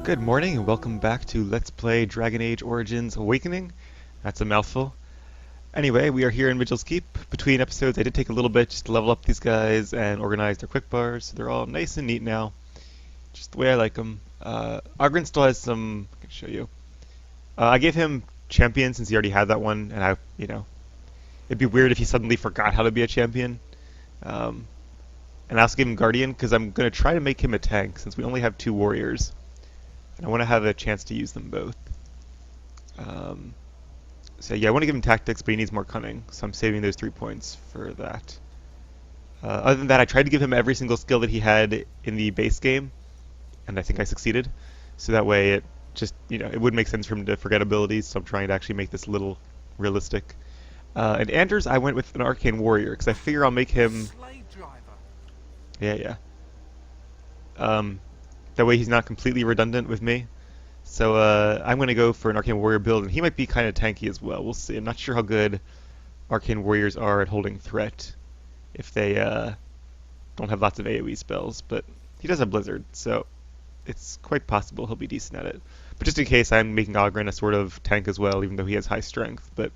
Good morning and welcome back to Let's Play Dragon Age Origins Awakening. That's a mouthful. Anyway, we are here in Vigil's Keep. Between episodes I did take a little bit just to level up these guys and organize their quick bars, so they're all nice and neat now. Just the way I like them. Ogren still has some... I can show you. I gave him champion since he already had that one, and it'd be weird if he suddenly forgot how to be a champion. And I also gave him guardian because I'm going to try to make him a tank since we only have 2 warriors. And I want to have a chance to use them both. So yeah, I want to give him tactics, but he needs more cunning. So I'm saving those 3 points for that. Other than that, I tried to give him every single skill that he had in the base game, and I think I succeeded. So that way it just, it would make sense for him to forget abilities, so I'm trying to actually make this a little realistic. And Anders, I went with an arcane warrior, because I figure I'll make him... Yeah. That way he's not completely redundant with me. So I'm going to go for an Arcane Warrior build, and he might be kind of tanky as well. We'll see. I'm not sure how good Arcane Warriors are at holding threat if they don't have lots of AoE spells, but he does have Blizzard, so it's quite possible he'll be decent at it. But just in case, I'm making Ogren a sort of tank as well, even though he has high strength, but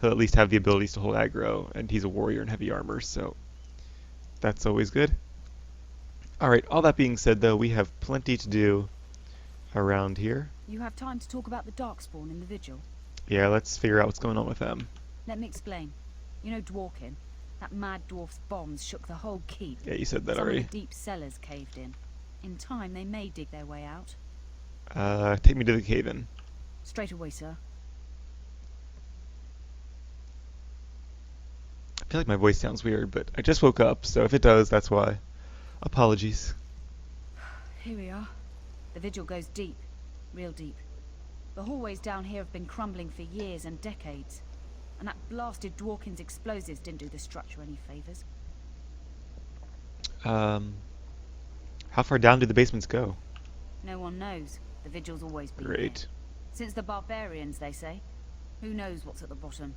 he'll at least have the abilities to hold aggro, and he's a warrior in heavy armor, so that's always good. Alright, all that being said though, we have plenty to do around here. You have time to talk about the Darkspawn in the Vigil? Yeah, let's figure out what's going on with them. Let me explain. You know Dworkin? That mad dwarf's bombs shook the whole keep. Yeah, you said that Some already. of the deep cellars caved in. In time, they may dig their way out. Take me to the cave-in. Straight away, sir. I feel like my voice sounds weird, but I just woke up, so if it does, that's why. Apologies. Here we are. The Vigil goes deep. Real deep. The hallways down here have been crumbling for years and decades. And that blasted Dworkin's explosives didn't do the structure any favors. How far down do the basements go? No one knows. The Vigil's always been Great. there. Since the barbarians, they say. Who knows what's at the bottom?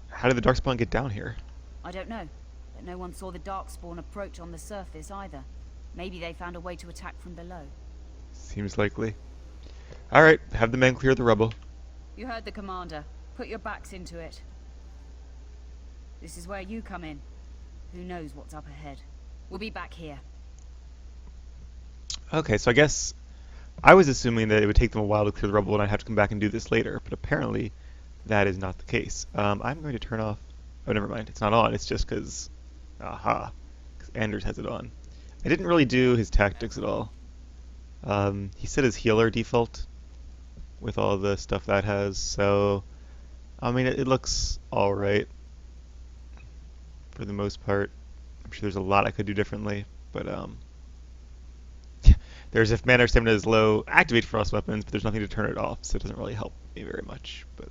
How did the Darkspawn get down here? I don't know. But no one saw the Darkspawn approach on the surface either. Maybe they found a way to attack from below. Seems likely. Alright, have the men clear the rubble. You heard the commander. Put your backs into it. This is where you come in. Who knows what's up ahead? We'll be back here. Okay, so I guess I was assuming that it would take them a while to clear the rubble and I'd have to come back and do this later, but apparently that is not the case. I'm going to turn off... Oh, never mind. It's not on. It's just because... Aha. Because Anders has it on. I didn't really do his tactics at all. He set his healer default with all the stuff that has, so... I mean, it looks alright for the most part. I'm sure there's a lot I could do differently, but there's if mana or stamina is low, activate frost weapons, but there's nothing to turn it off, so it doesn't really help me very much. But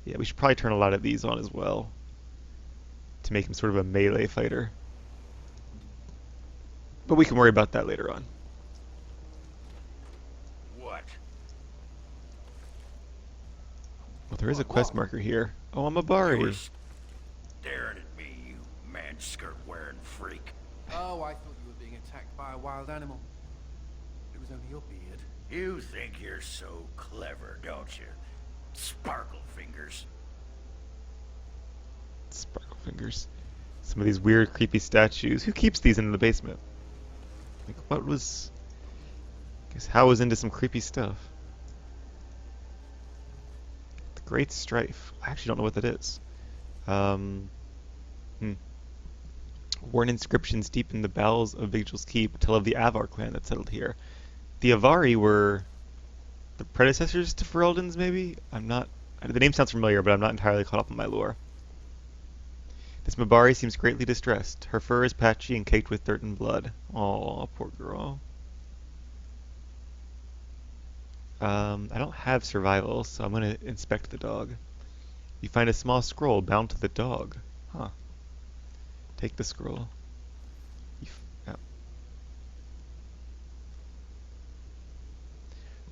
yeah, we should probably turn a lot of these on as well to make him sort of a melee fighter. But we can worry about that later on. What? Well, there is a quest marker here. Oh, I'm a Bari. You were staring at me, you man-skirt-wearing freak. Oh, I thought you were being attacked by a wild animal. It was only your beard. You think you're so clever, don't you? Sparkle fingers. Sparkle fingers. Some of these weird, creepy statues. Who keeps these in the basement? Like, what was... I guess Howe was into some creepy stuff. The Great Strife. I actually don't know what that is. Worn inscriptions deep in the bowels of Vigil's Keep tell of the Avar clan that settled here. The Avari were the predecessors to Fereldans, maybe? I'm not... The name sounds familiar, but I'm not entirely caught up on my lore. This Mabari seems greatly distressed. Her fur is patchy and caked with dirt and blood. Aw, poor girl. I don't have survival, so I'm going to inspect the dog. You find a small scroll bound to the dog. Huh. Take the scroll. Oh.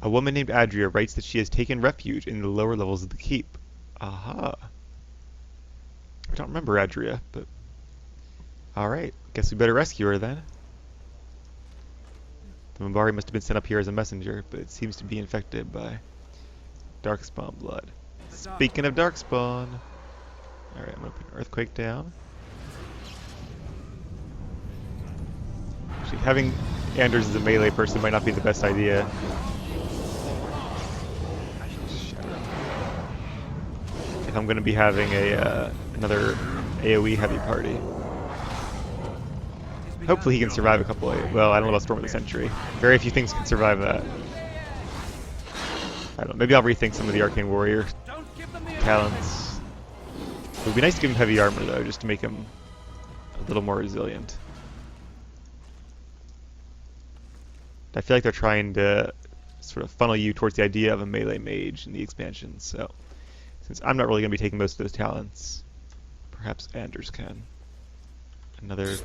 A woman named Adria writes that she has taken refuge in the lower levels of the keep. Aha. I don't remember Adria, but... Alright, guess we better rescue her then. The Mabari must have been sent up here as a messenger, but it seems to be infected by Darkspawn blood. Speaking of Darkspawn, alright, I'm gonna put Earthquake down. Actually, having Anders as a melee person might not be the best idea. If I'm gonna be having a another AoE heavy party. Hopefully he can survive a couple of... Well, I don't know about Storm of the Century. Very few things can survive that. I don't know. Maybe I'll rethink some of the Arcane Warrior talents. It would be nice to give him heavy armor, though, just to make him a little more resilient. I feel like they're trying to sort of funnel you towards the idea of a melee mage in the expansion, so... Since I'm not really going to be taking most of those talents, perhaps Anders can. Another...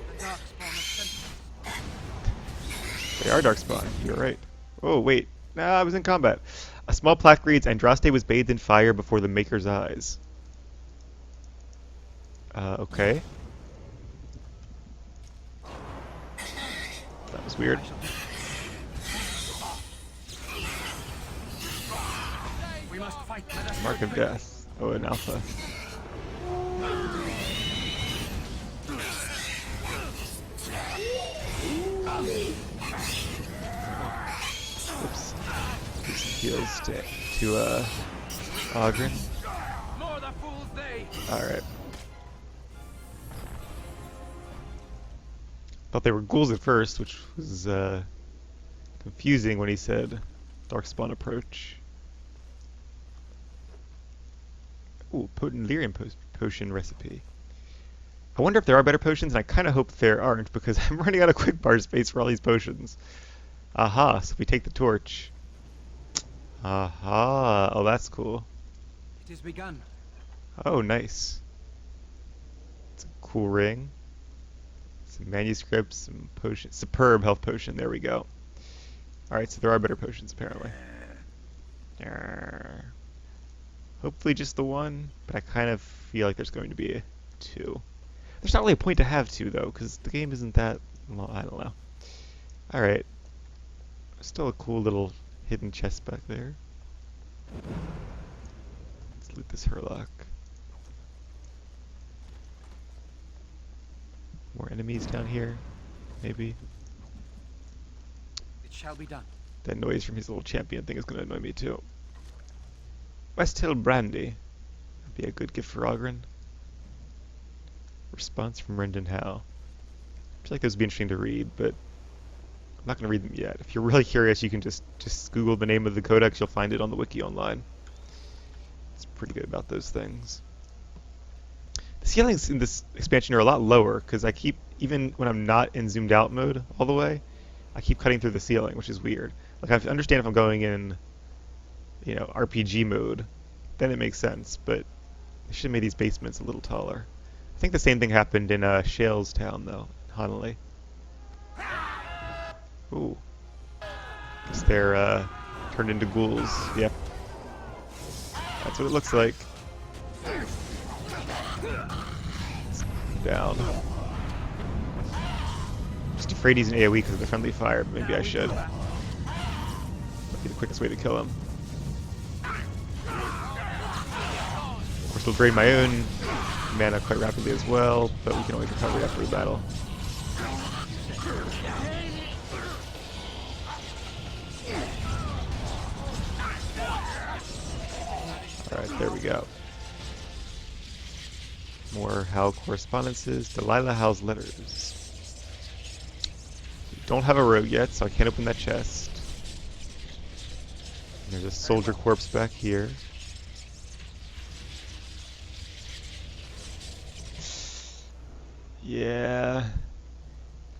They are Darkspawn, you're right. Oh, wait. Nah, I was in combat. A small plaque reads, Andraste was bathed in fire before the Maker's eyes. Okay. That was weird. Mark of Death. Oh, an alpha. Oops. Give some heals to Ogren. Alright. Thought they were ghouls at first, which was confusing when he said Darkspawn approach. Ooh, potent lyrium potion recipe. I wonder if there are better potions, and I kind of hope there aren't, because I'm running out of quick bar space for all these potions. Aha, so if we take the torch. Aha, oh that's cool. It has begun. Oh, nice. It's a cool ring. Some manuscripts, some potions. Superb health potion, there we go. Alright, so there are better potions, apparently. Hopefully just the one, but I kind of feel like there's going to be two. There's not really a point to have two, though, because the game isn't that long. I don't know. Alright. Still a cool little hidden chest back there. Let's loot this Hurlock. More enemies down here, maybe. It shall be done. That noise from his little champion thing is going to annoy me, too. West Hill Brandy. That'd be a good gift for Ogren. Response from Rendon Howe. I feel like those would be interesting to read, but I'm not going to read them yet. If you're really curious, you can just Google the name of the codex. You'll find it on the wiki online. It's pretty good about those things. The ceilings in this expansion are a lot lower, because I keep, even when I'm not in zoomed out mode all the way, I keep cutting through the ceiling, which is weird. Like, I understand if I'm going in, you know, RPG mode, then it makes sense, but they should have made these basements a little taller. I think the same thing happened in Shales Town, though, Honolulu. Ooh. Guess they're turned into ghouls. Yep. That's what it looks like. Down. Just afraid he's an AoE because of the friendly fire, but maybe I should. That'd be the quickest way to kill him. Of course, I'll drain my own mana quite rapidly as well, but we can always recover after the battle. Alright, there we go. More Howe correspondences. Delilah Howe's letters. Don't have a rogue yet, so I can't open that chest. There's a soldier corpse back here. Yeah. In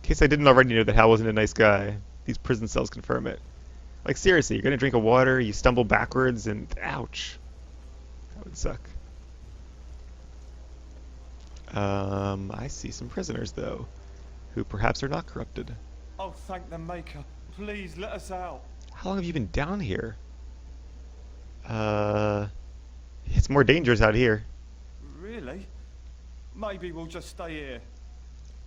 case I didn't already know that Howe wasn't a nice guy, these prison cells confirm it. Like, seriously, you're gonna drink a water, you stumble backwards, and ouch. That would suck. I see some prisoners, though, who perhaps are not corrupted. Oh, thank the Maker. Please let us out. How long have you been down here? It's more dangerous out here. Really? Maybe we'll just stay here.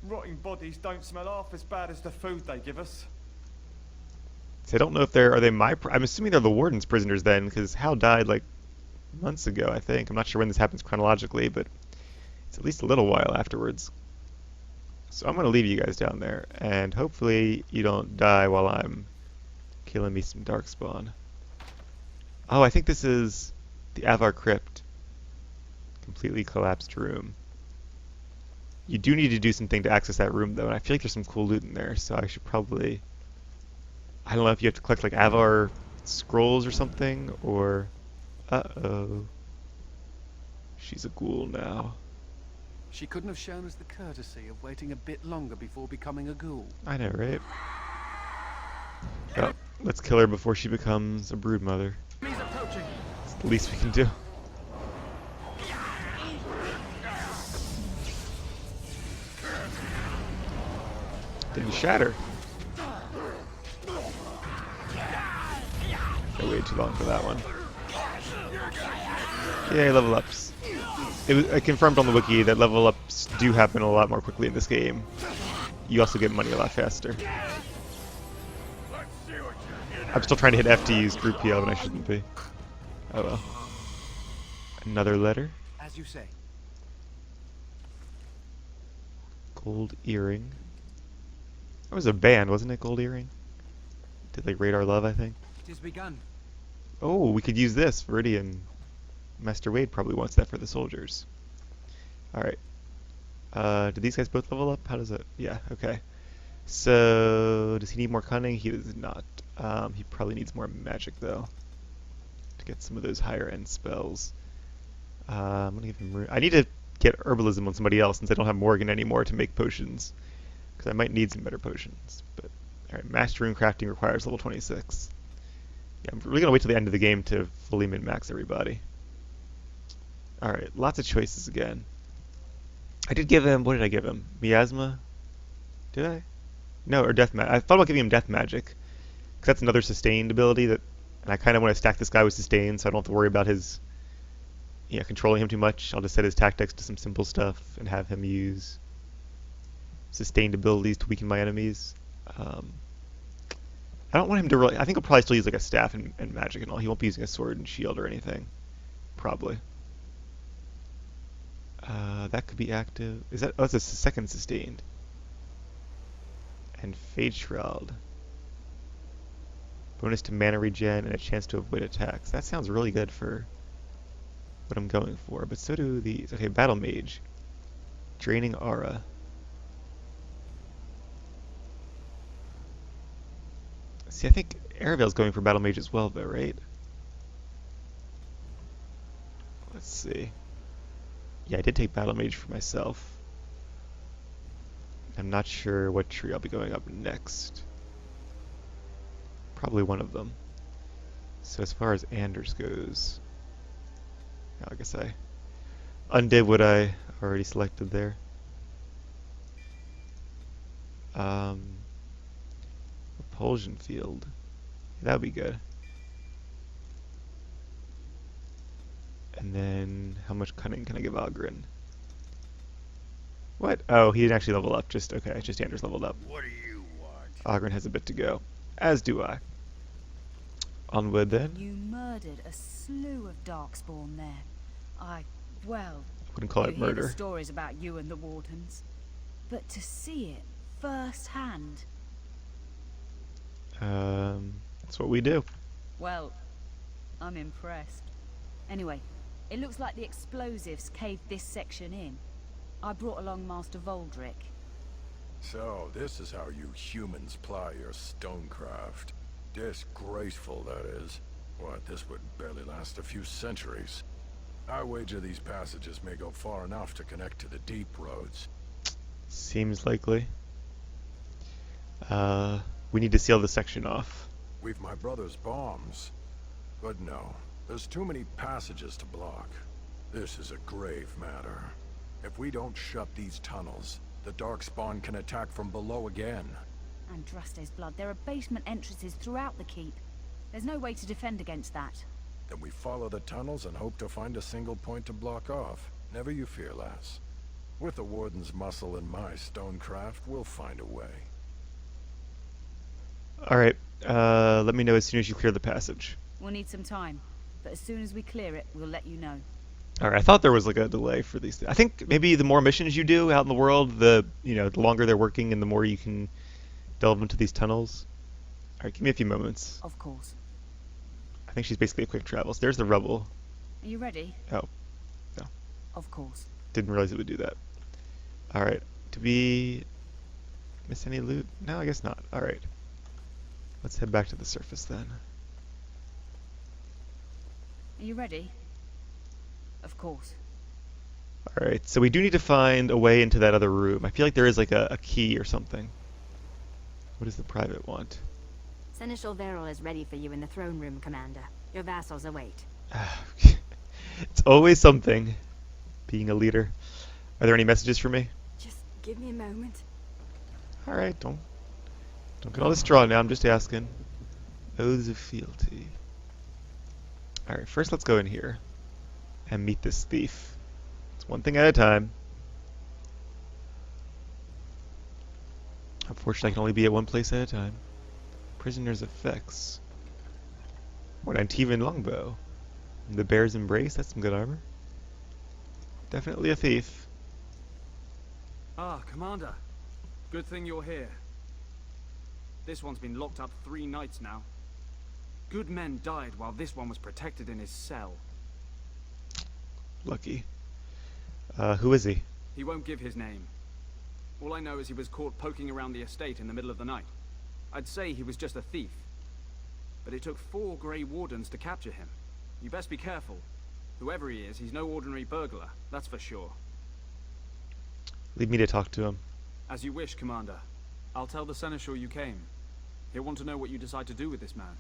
Rotting bodies don't smell half as bad as the food they give us. So I don't know if are they I'm assuming they're the warden's prisoners then, because Howe died like months ago, I think. I'm not sure when this happens chronologically, but it's at least a little while afterwards. So I'm going to leave you guys down there, and hopefully you don't die while I'm killing me some Darkspawn. Oh, I think this is the Avar Crypt. Completely collapsed room. You do need to do something to access that room, though, and I feel like there's some cool loot in there, so I should probably... I don't know if you have to collect, like, Avar scrolls or something, or... Uh-oh. She's a ghoul now. She couldn't have shown us the courtesy of waiting a bit longer before becoming a ghoul. I know, right? Oh, let's kill her before she becomes a broodmother. It's the least we can do. Didn't shatter. I waited too long for that one. Yay, level ups. I confirmed on the wiki that level ups do happen a lot more quickly in this game. You also get money a lot faster. I'm still trying to hit F to use group PL when I shouldn't be. Oh well. Another letter. As you say. Gold earring. That was a band, wasn't it? Gold earring. Did they raid our love? I think. It has begun. Oh, we could use this. Viridian. Master Wade probably wants that for the soldiers. Alright. Did these guys both level up? How does it? Yeah, okay. So, does he need more cunning? He does not. He probably needs more magic, though, to get some of those higher end spells. I'm gonna give him... I need to get herbalism on somebody else since I don't have Morgan anymore to make potions. Because I might need some better potions. But, alright, Master Rune Crafting requires level 26. Yeah, I'm really gonna wait till the end of the game to fully min-max everybody. Alright, lots of choices again. I did give him... What did I give him? Miasma? Did I? No, or Death Magic. I thought about giving him Death Magic. Because that's another sustained ability that... And I kind of want to stack this guy with sustain so I don't have to worry about his... Yeah, controlling him too much. I'll just set his tactics to some simple stuff and have him use sustained abilities to weaken my enemies. I don't want him to really... I think he'll probably still use like a staff and magic and all. He won't be using a sword and shield or anything. Probably. That could be active. Is that... Oh, that's a second sustained. And Fade Shroud. Bonus to mana regen and a chance to avoid attacks. That sounds really good for what I'm going for, but so do these. Okay, Battle Mage. Draining Aura. See, I think Aravail's going for Battle Mage as well, though, right? Let's see. Yeah, I did take Battle Mage for myself. I'm not sure what tree I'll be going up next. Probably one of them. So as far as Anders goes, I guess I undid what I already selected there. Repulsion Field. That would be good. And then, how much cunning can I give Ogren? What? Oh, he didn't actually level up. Okay, just Anders leveled up. What do you want? Ogren has a bit to go. As do I. Onward then. You murdered a slew of Darkspawn there. Well... I wouldn't call it you hear murder. the stories about you and the Wardens. But to see it firsthand... That's what we do. Well, I'm impressed. Anyway, it looks like the explosives caved this section in. I brought along Master Voldrick. So, this is how you humans ply your stonecraft. Disgraceful, that is. What, this would barely last a few centuries. I wager these passages may go far enough to connect to the deep roads. Seems likely. We need to seal this section off. We've my brother's bombs. But no, there's too many passages to block. This is a grave matter. If we don't shut these tunnels, the Darkspawn can attack from below again. Andraste's blood. There are basement entrances throughout the keep. There's no way to defend against that. Then we follow the tunnels and hope to find a single point to block off. Never you fear, lass. With the Warden's muscle and my stonecraft, we'll find a way. Alright, let me know as soon as you clear the passage. We'll need some time, but as soon as we clear it, we'll let you know. Alright, I thought there was like a delay for these things. I think maybe the more missions you do out in the world, the the longer they're working and the more you can delve into these tunnels. Alright, give me a few moments. Of course. I think she's basically a quick travel. So there's the rubble. Are you ready? Oh, no. Of course. Didn't realize it would do that. Alright, to be... Miss any loot? No, I guess not. Alright. Let's head back to the surface then. Are you ready? Of course. Alright, so we do need to find a way into that other room. I feel like there is like a key or something. What does the private want? Seneschal Veril is ready for you in the throne room, Commander. Your vassals await. It's always something, being a leader. Are there any messages for me? Just give me a moment. Alright, don't get all distraught now, I'm just asking. Oaths of Fealty. Alright, first let's go in here and meet this thief. It's one thing at a time. Unfortunately, I can only be at one place at a time. Prisoner's effects. What, Antivan longbow. The bear's embrace, that's some good armor. Definitely a thief. Ah, Commander. Good thing you're here. This one's been locked up 3 nights now. Good men died while this one was protected in his cell. Lucky. Who is he? He won't give his name. All I know is he was caught poking around the estate in the middle of the night. I'd say he was just a thief. But it took 4 Grey Wardens to capture him. You best be careful. Whoever he is, he's no ordinary burglar, that's for sure. Leave me to talk to him. As you wish, Commander. I'll tell the Seneschal you came. He'll want to know what you decide to do with this man.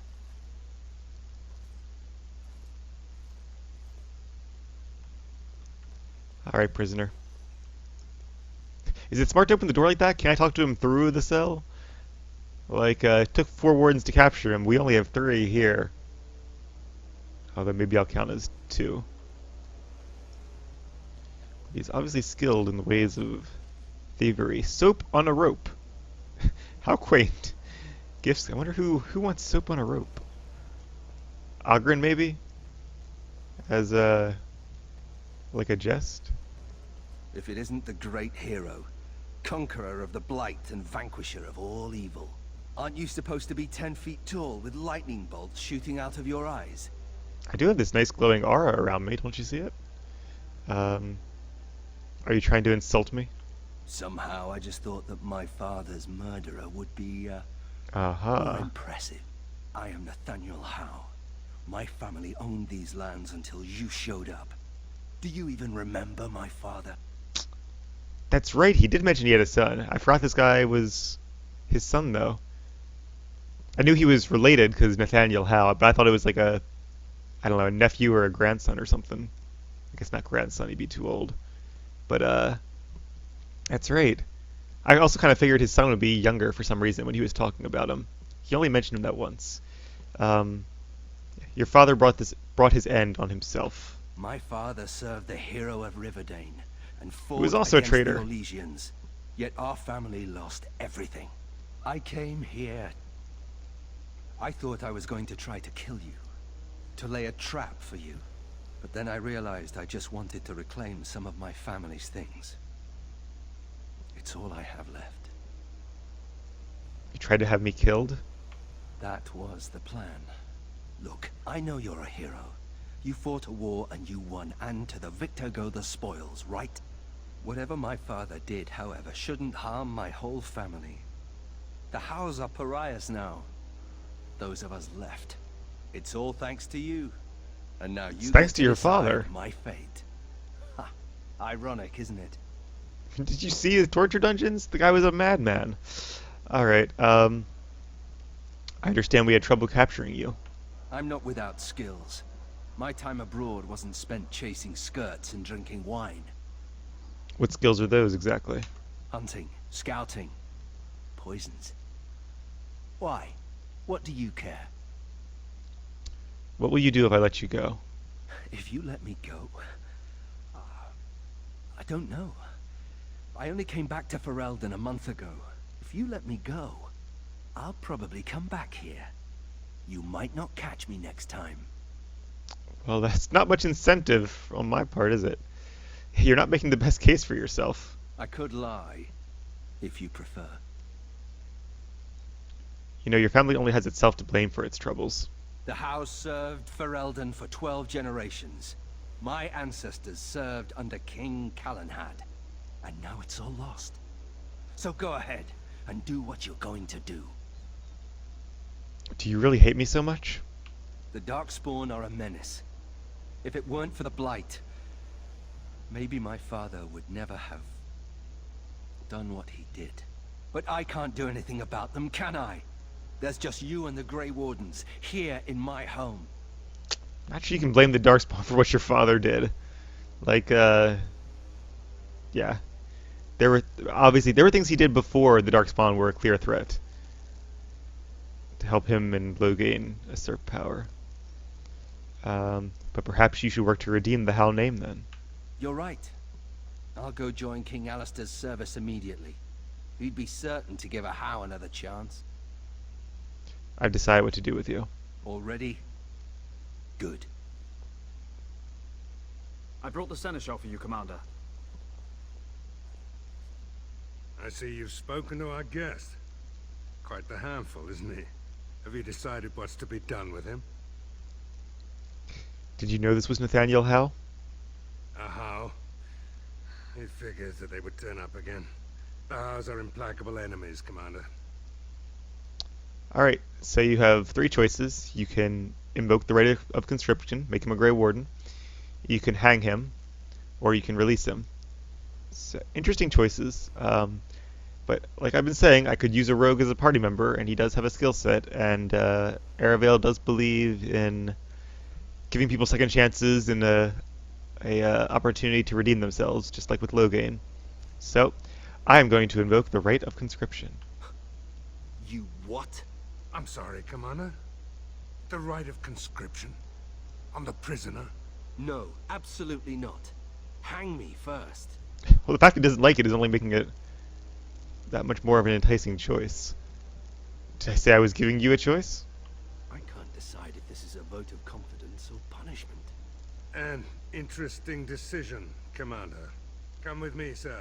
Alright, prisoner. Is it smart to open the door like that? Can I talk to him through the cell? Like, it took 4 wardens to capture him. We only have 3 here. Oh, then maybe I'll count as 2. He's obviously skilled in the ways of thievery. Soap on a rope. How quaint. Gifts. I wonder who wants soap on a rope. Ogren, maybe? As a... like a jest? If it isn't the great hero, conqueror of the blight and vanquisher of all evil. Aren't you supposed to be 10 feet tall with lightning bolts shooting out of your eyes? I do have this nice glowing aura around me, don't you see it? Are you trying to insult me? Somehow I just thought that my father's murderer would be, Aha. more impressive. I am Nathaniel Howe. My family owned these lands until you showed up. Do you even remember my father? That's right, he did mention he had a son. I forgot this guy was his son, though. I knew he was related because Nathaniel Howe, but I thought it was like a, I don't know, a nephew or a grandson or something. I guess not grandson, he'd be too old. But, that's right. I also kind of figured his son would be younger for some reason when he was talking about him. He only mentioned him that once. Your father brought his end on himself. My father served the hero of Riverdane and fought was also a against traitor. the Orlesians, yet our family lost everything. I came here. I thought I was going to try to kill you, to lay a trap for you. But then I realized I just wanted to reclaim some of my family's things. It's all I have left. You tried to have me killed? That was the plan. Look, I know you're a hero. You fought a war and you won, and to the victor go the spoils, right? Whatever my father did, however, shouldn't harm my whole family. The Howes are pariahs now. Those of us left. It's all thanks to you. And now you Thanks get to your decide father. my fate. Ha! Ironic, isn't it? Did you see his torture dungeons? The guy was a madman. Alright, I understand we had trouble capturing you. I'm not without skills. My time abroad wasn't spent chasing skirts and drinking wine. What skills are those exactly? Hunting, scouting, poisons. Why? What do you care? What will you do if I let you go? If you let me go... I don't know. I only came back to Ferelden a month ago. If you let me go, I'll probably come back here. You might not catch me next time. Well, that's not much incentive on my part, is it? You're not making the best case for yourself. I could lie, if you prefer. You know, your family only has itself to blame for its troubles. The house served Ferelden for 12 generations. My ancestors served under King Calenhad, and now it's all lost. So go ahead and do what you're going to do. Do you really hate me so much? The Darkspawn are a menace. If it weren't for the blight, maybe my father would never have done what he did. But I can't do anything about them, can I? There's just you and the Grey Wardens here in my home. Not sure you can blame the Darkspawn for what your father did. Like, yeah. There were things he did before the Darkspawn were a clear threat to help him and Loghain assert power. But perhaps you should work to redeem the Howe name then. You're right. I'll go join King Alistair's service immediately. He'd be certain to give a Howe another chance. I've decided what to do with you. Already? Good. I brought the seneschal for you, Commander. I see you've spoken to our guest. Quite the handful, isn't he? Have you decided what's to be done with him? Did you know this was Nathaniel Howe? How? He figures that they would turn up again. The Howes are implacable enemies, Commander. Alright, so you have three choices. You can invoke the right of conscription, make him a Grey Warden. You can hang him, or you can release him. So, interesting choices. But like I've been saying, I could use a rogue as a party member, and he does have a skill set, and Aravail does believe in giving people second chances and a opportunity to redeem themselves, just like with Loghain. So, I am going to invoke the right of conscription. You what? I'm sorry, Commander. The right of conscription? I'm the prisoner? No, absolutely not. Hang me first. Well, the fact he doesn't like it is only making it that much more of an enticing choice. Did I say I was giving you a choice? I can't decide if this is a vote of confidence or punishment. An interesting decision, Commander. Come with me, sir.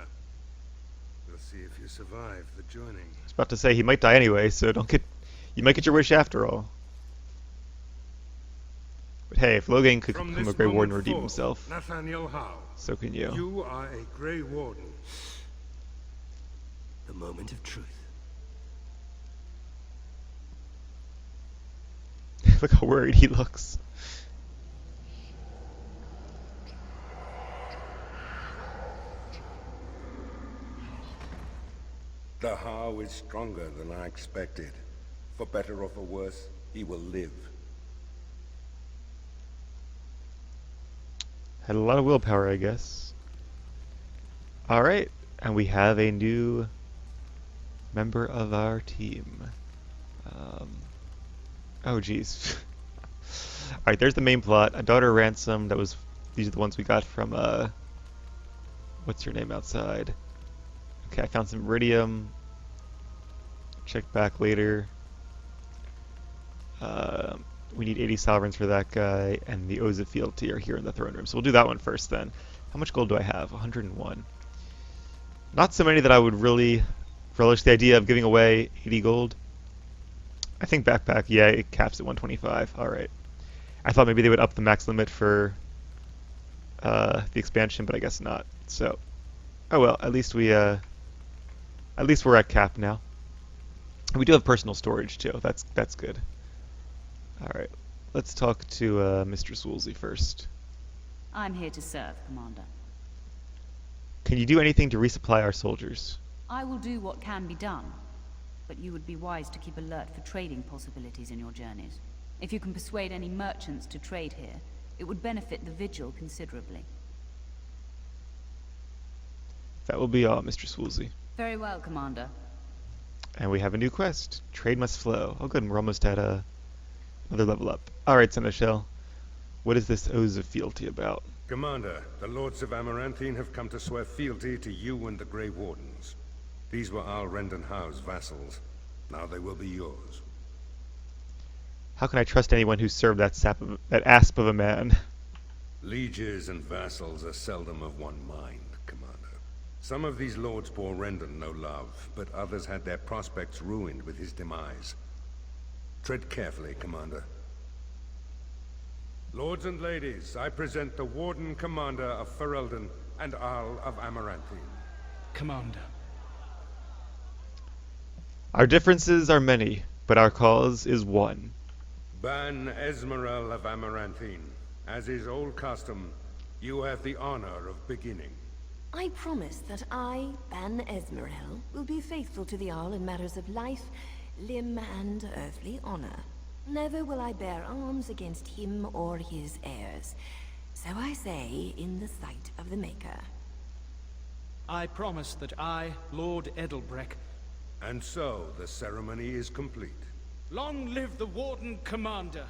We'll see if you survive the joining. I was about to say he might die anyway, so you might get your wish after all. But hey, if Loghain could become a Grey Warden and redeem himself, Nathaniel Howe, so can you. you are a Grey Warden. The moment of truth. Look how worried he looks. The Howe is stronger than I expected. For better or for worse, he will live. Had a lot of willpower, I guess. Alright, and we have a new member of our team. Oh, jeez. Alright, there's the main plot. A daughter ransom. These are the ones we got from, what's your name outside? Okay, I found some iridium. Check back later. We need 80 sovereigns for that guy, and the Oaths of Fealty are here in the throne room. So we'll do that one first then. How much gold do I have? 101. Not so many that I would really relish the idea of giving away 80 gold. I think backpack, yeah, it caps at 125. Alright. I thought maybe they would up the max limit for the expansion, but I guess not. So, oh well, at least we're at cap now. We do have personal storage too. That's good. Alright, let's talk to Mistress Woolsey first. I'm here to serve, Commander. Can you do anything to resupply our soldiers? I will do what can be done, but you would be wise to keep alert for trading possibilities in your journeys. If you can persuade any merchants to trade here, it would benefit the Vigil considerably. That will be all, Mistress Woolsey. Very well, Commander. And we have a new quest. Trade must flow. Oh good, we're almost at another level up. Alright, Seneschal. What is this Oaths of Fealty about? Commander, the Lords of Amaranthine have come to swear fealty to you and the Grey Wardens. These were Al Howe's vassals. Now they will be yours. How can I trust anyone who served that asp of a man? Lieges and vassals are seldom of one mind, Commander. Some of these lords bore Rendon no love, but others had their prospects ruined with his demise. Tread carefully, Commander. Lords and ladies, I present the Warden Commander of Ferelden and Arl of Amaranthine. Commander. Our differences are many, but our cause is one. Ban Esmeralda of Amaranthine, as is old custom, you have the honor of beginning. I promise that I, Ban Esmeralda, will be faithful to the Arl in matters of life, limb, and earthly honor. Never will I bear arms against him or his heirs. So I say, in the sight of the Maker. I promise that I, Lord Edelbreck... And so, the ceremony is complete. Long live the Warden Commander!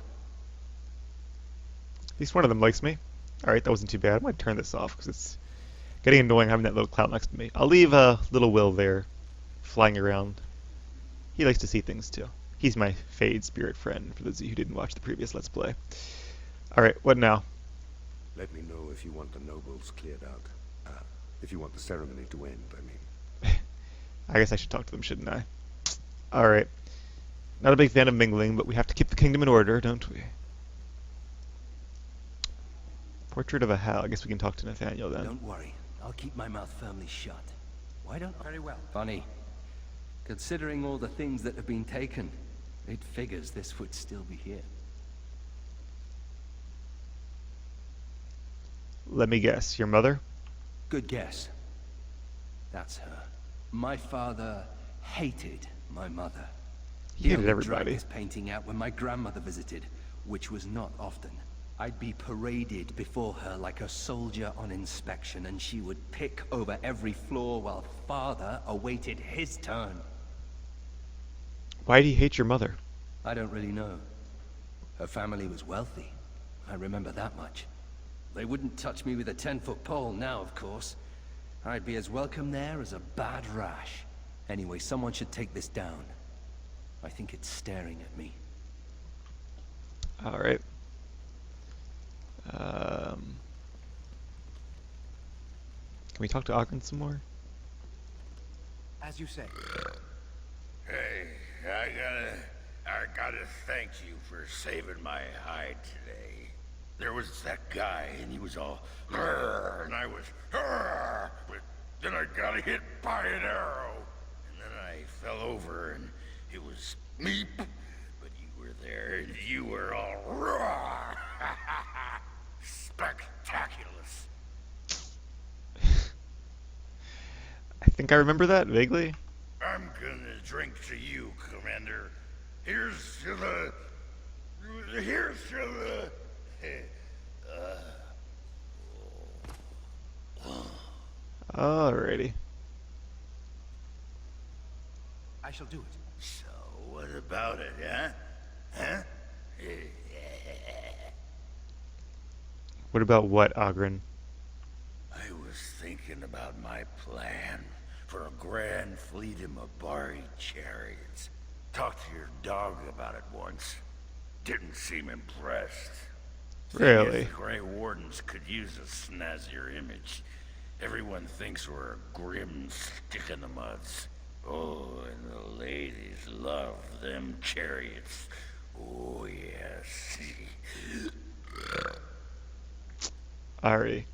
At least one of them likes me. Alright, that wasn't too bad. I'm going to turn this off because it's getting annoying having that little cloud next to me. I'll leave little Will there, flying around. He likes to see things too. He's my Fade spirit friend, for those of you who didn't watch the previous Let's Play. Alright, what now? Let me know if you want the nobles cleared out. If you want the ceremony to end, I mean. I guess I should talk to them, shouldn't I? Alright. Not a big fan of mingling, but we have to keep the kingdom in order, don't we? Portrait of a Howe. I guess we can talk to Nathaniel then. Don't worry. I'll keep my mouth firmly shut. Why don't I? Very well. Funny. Considering all the things that have been taken, it figures this would still be here. Let me guess. Your mother? Good guess. That's her. My father hated my mother. He hated only everybody. dragged this painting out when my grandmother visited, which was not often. I'd be paraded before her like a soldier on inspection, and she would pick over every flaw while father awaited his turn. Why did he hate your mother? I don't really know. Her family was wealthy. I remember that much. They wouldn't touch me with a 10-foot pole now, of course. I'd be as welcome there as a bad rash. Anyway, someone should take this down. I think it's staring at me. Alright. Can we talk to Ogren some more? As you say. Hey, I gotta thank you for saving my hide today. There was that guy, and he was all, "Grr," and I was, "Grr," but then I got hit by an arrow, and then I fell over, and it was meep, but you were there, and you were all, "Roar." Spectaculous. I think I remember that, vaguely. I'm gonna drink to you, Commander. Here's to the... Alrighty. I shall do it. So, what about it, huh? Huh? What about what, Ogren? I was thinking about my plan for a grand fleet of Mabari chariots. Talked to your dog about it once. Didn't seem impressed. Really? Thing is, the Grey Wardens could use a snazzier image. Everyone thinks we're a grim stick in the muds. Oh, and the ladies love them chariots. Oh, yes. Alrighty.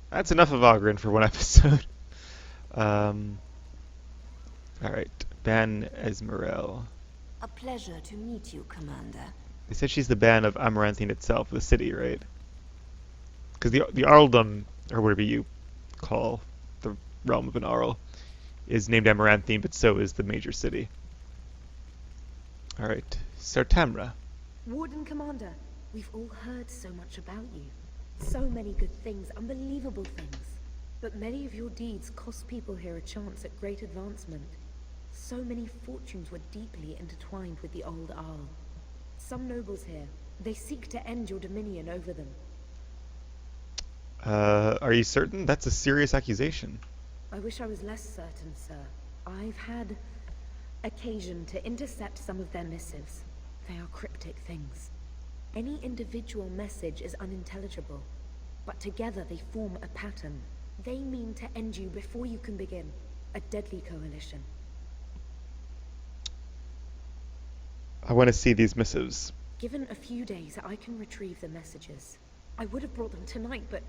That's enough of Ogren for one episode. Alright. Ban Esmeralda. A pleasure to meet you, Commander. They said she's the Ban of Amaranthine itself, the city, right? Because the Arldom, or whatever you call the realm of an Arl, is named Amaranthine, but so is the major city. Alright. Sertamra. Warden Commander, we've all heard so much about you. So many good things, unbelievable things. But many of your deeds cost people here a chance at great advancement. So many fortunes were deeply intertwined with the old Arl. Some nobles here, they seek to end your dominion over them. Are you certain? That's a serious accusation. I wish I was less certain, sir. I've had occasion to intercept some of their missives. They are cryptic things. Any individual message is unintelligible, but together they form a pattern. They mean to end you before you can begin. A deadly coalition. I want to see these missives. Given a few days, I can retrieve the messages. I would have brought them tonight, but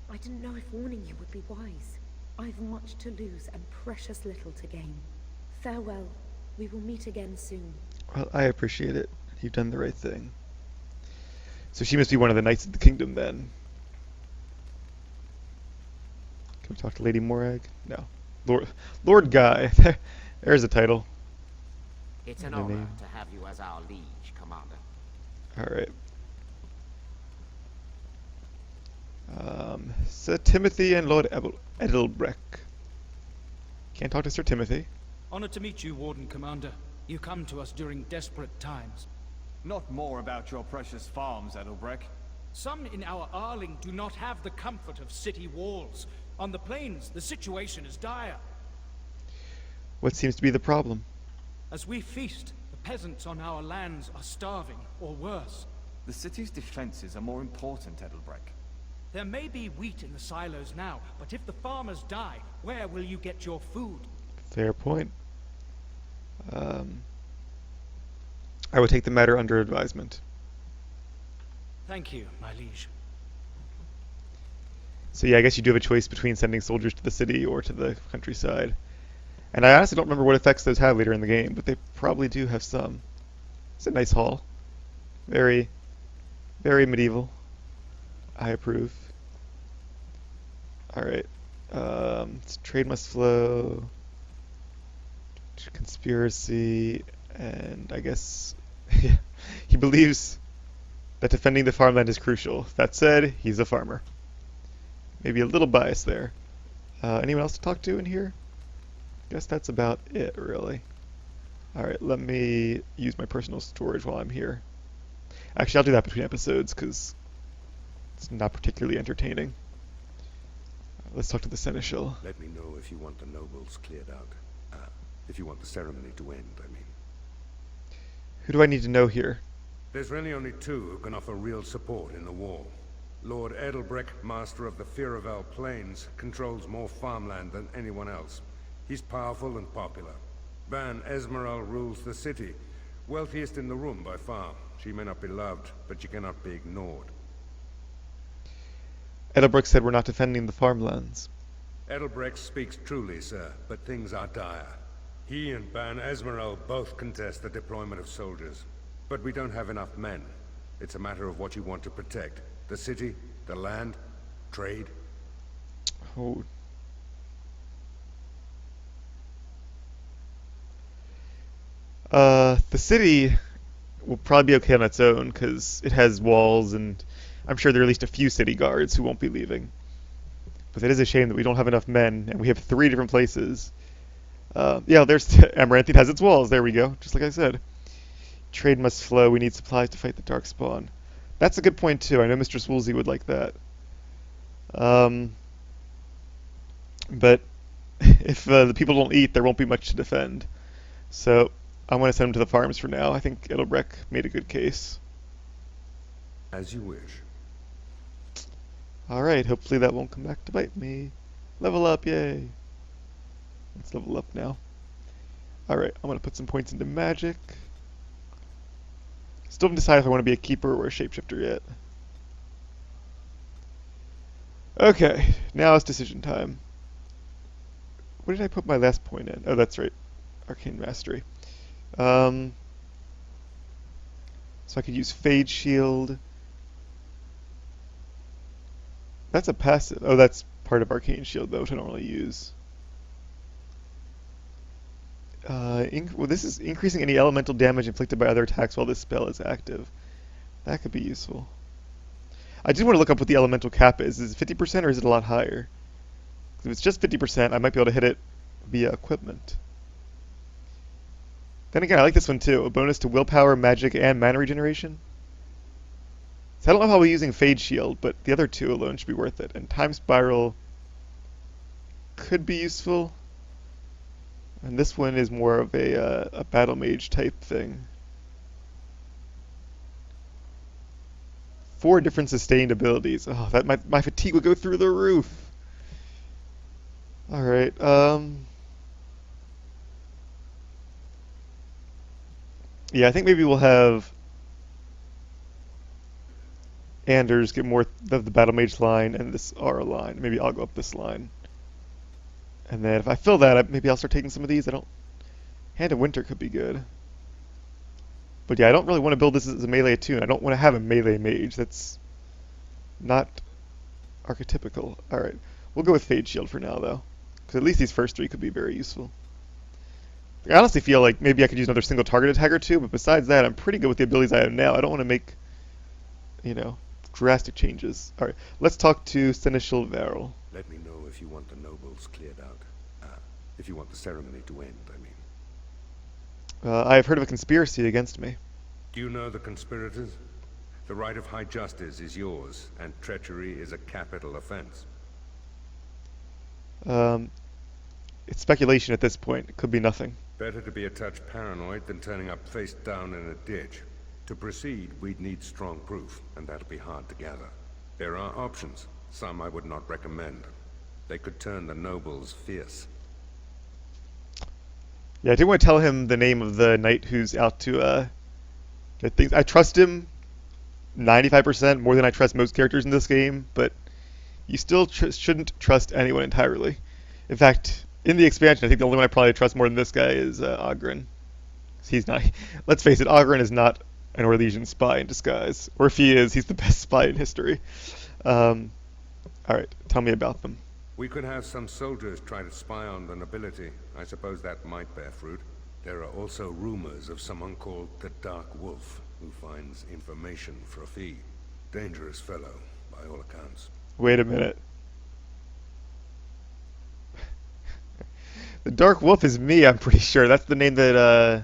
I didn't know if warning you would be wise. I've much to lose and precious little to gain. Farewell. We will meet again soon. Well, I appreciate it. You've done the right thing. So she must be one of the Knights of the Kingdom, then. Can we talk to Lady Morag? No. Lord Guy. There's a title. It's an honor to have you as our liege, Commander. Alright. Sir Timothy and Lord Edelbreck. Can't talk to Sir Timothy. Honored to meet you, Warden Commander. You come to us during desperate times. Not more about your precious farms, Edelbreck. Some in our Arling do not have the comfort of city walls. On the plains, the situation is dire. What seems to be the problem? As we feast, the peasants on our lands are starving, or worse. The city's defenses are more important, Edelbreck. There may be wheat in the silos now, but if the farmers die, where will you get your food? Fair point. I would take the matter under advisement. Thank you, my liege. So yeah, I guess you do have a choice between sending soldiers to the city or to the countryside. And I honestly don't remember what effects those have later in the game, but they probably do have some. It's a nice hall. Very, very medieval. I approve. Alright. Trade must flow. Conspiracy. And I guess he believes that defending the farmland is crucial. That said, he's a farmer. Maybe a little biased there. Anyone else to talk to in here? Guess that's about it, really. Alright, let me use my personal storage while I'm here. Actually, I'll do that between episodes, because it's not particularly entertaining. Let's talk to the Seneschal. Let me know if you want the nobles cleared out. If you want the ceremony to end, I mean. Who do I need to know here? There's really only two who can offer real support in the war. Lord Edelbreck, master of the Ferelden Plains, controls more farmland than anyone else. He's powerful and popular. Ban Esmeralda rules the city. Wealthiest in the room by far. She may not be loved, but she cannot be ignored. Edelbreck said we're not defending the farmlands. Edelbreck speaks truly, sir, but things are dire. He and Ban Esmeralda both contest the deployment of soldiers. But we don't have enough men. It's a matter of what you want to protect. The city, the land, trade. Oh. The city will probably be okay on its own, because it has walls, and I'm sure there are at least a few city guards who won't be leaving. But it is a shame that we don't have enough men, and we have 3 different places. Yeah, there's Amaranthine has its walls. There we go, just like I said. Trade must flow. We need supplies to fight the Darkspawn. That's a good point, too. I know Mistress Woolsey would like that. But if the people don't eat, there won't be much to defend. So I'm going to send them to the farms for now. I think Edelbreck made a good case. As you wish. Alright, hopefully that won't come back to bite me. Level up, yay! Let's level up now. Alright, I'm going to put some points into magic. Still haven't decided if I want to be a keeper or a shapeshifter yet. Okay, now it's decision time. What did I put my last point in? Oh, that's right. Arcane Mastery. So I could use Fade Shield. That's a passive. Oh, that's part of Arcane Shield, though, which I don't really use. Well, this is increasing any elemental damage inflicted by other attacks while this spell is active. That could be useful. I did want to look up what the elemental cap is. Is it 50% or is it a lot higher? If it's just 50%, I might be able to hit it via equipment. Then again, I like this one too. A bonus to willpower, magic, and mana regeneration. So I don't know how we're using Fade Shield, but the other two alone should be worth it. And Time Spiral could be useful. And this one is more of a battle mage type thing. 4 different sustained abilities. Oh, that my fatigue would go through the roof. All right. Yeah, I think maybe we'll have Anders get more of the battle mage line and this Aura line. Maybe I'll go up this line. And then if I fill that, maybe I'll start taking some of these. Hand of Winter could be good. But yeah, I don't really want to build this as a melee attune. I don't want to have a melee mage. That's not archetypical. Alright, we'll go with Fade Shield for now, though. Because at least these first 3 could be very useful. I honestly feel like maybe I could use another single target attack or 2, but besides that, I'm pretty good with the abilities I have now. I don't want to make, drastic changes. Alright, let's talk to Seneschal Varel. Let me know if you want the nobles cleared out. If you want the ceremony to end, I mean. I have heard of a conspiracy against me. Do you know the conspirators? The right of high justice is yours, and treachery is a capital offense. It's speculation at this point. It could be nothing. Better to be a touch paranoid than turning up face down in a ditch. To proceed, we'd need strong proof, and that'll be hard to gather. There are options, some I would not recommend. They could turn the nobles fierce. Yeah, I didn't want to tell him the name of the knight who's out to get things. I trust him 95% more than I trust most characters in this game, but you still shouldn't trust anyone entirely. In fact, in the expansion, I think the only one I probably trust more than this guy is Oghren. He's not. Let's face it, Oghren is not an Orlesian spy in disguise. Or if he is, he's the best spy in history. Alright, tell me about them. We could have some soldiers try to spy on the nobility. I suppose that might bear fruit. There are also rumors of someone called the Dark Wolf, who finds information for a fee. Dangerous fellow, by all accounts. Wait a minute. The Dark Wolf is me, I'm pretty sure. That's the name that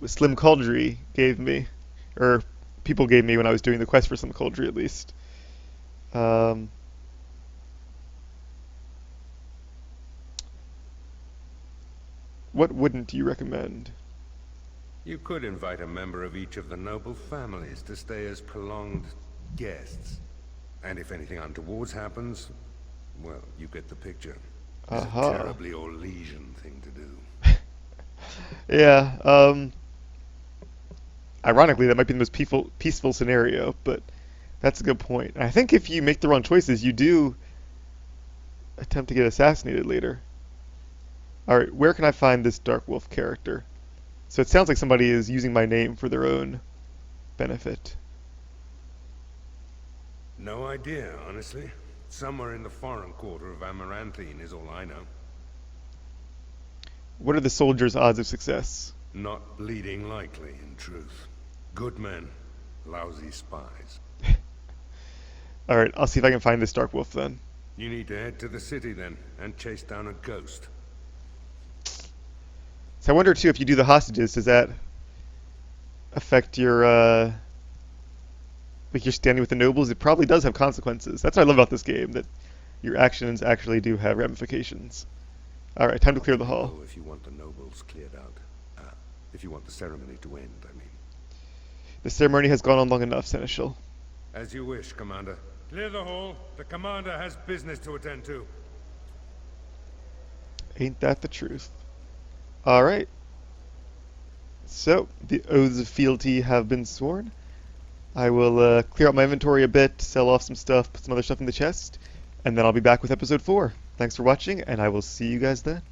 Slim Cauldry gave me. Or people gave me when I was doing the quest for Slim Cauldry, at least. What wouldn't you recommend? You could invite a member of each of the noble families to stay as prolonged guests. And if anything untoward happens, well, you get the picture. It's a terribly Orlesian thing to do. Yeah, ironically, that might be the most peaceful scenario, but that's a good point. And I think if you make the wrong choices, you do attempt to get assassinated later. Alright, where can I find this Dark Wolf character? So it sounds like somebody is using my name for their own benefit. No idea, honestly. Somewhere in the foreign quarter of Amaranthine is all I know. What are the soldiers' odds of success? Not bleeding likely, in truth. Good men, lousy spies. Alright, I'll see if I can find this Dark Wolf then. You need to head to the city then, and chase down a ghost. So I wonder too, if you do the hostages, does that affect your, like your standing with the nobles? It probably does have consequences. That's what I love about this game, that your actions actually do have ramifications. Alright, time to clear the hall. If you want the nobles cleared out. If you want the ceremony to end, I mean. The ceremony has gone on long enough, Seneschal. As you wish, Commander. Clear the hall. The Commander has business to attend to. Ain't that the truth? Alright. So, the Oaths of Fealty have been sworn. I will clear out my inventory a bit, sell off some stuff, put some other stuff in the chest, and then I'll be back with episode 4. Thanks for watching, and I will see you guys then.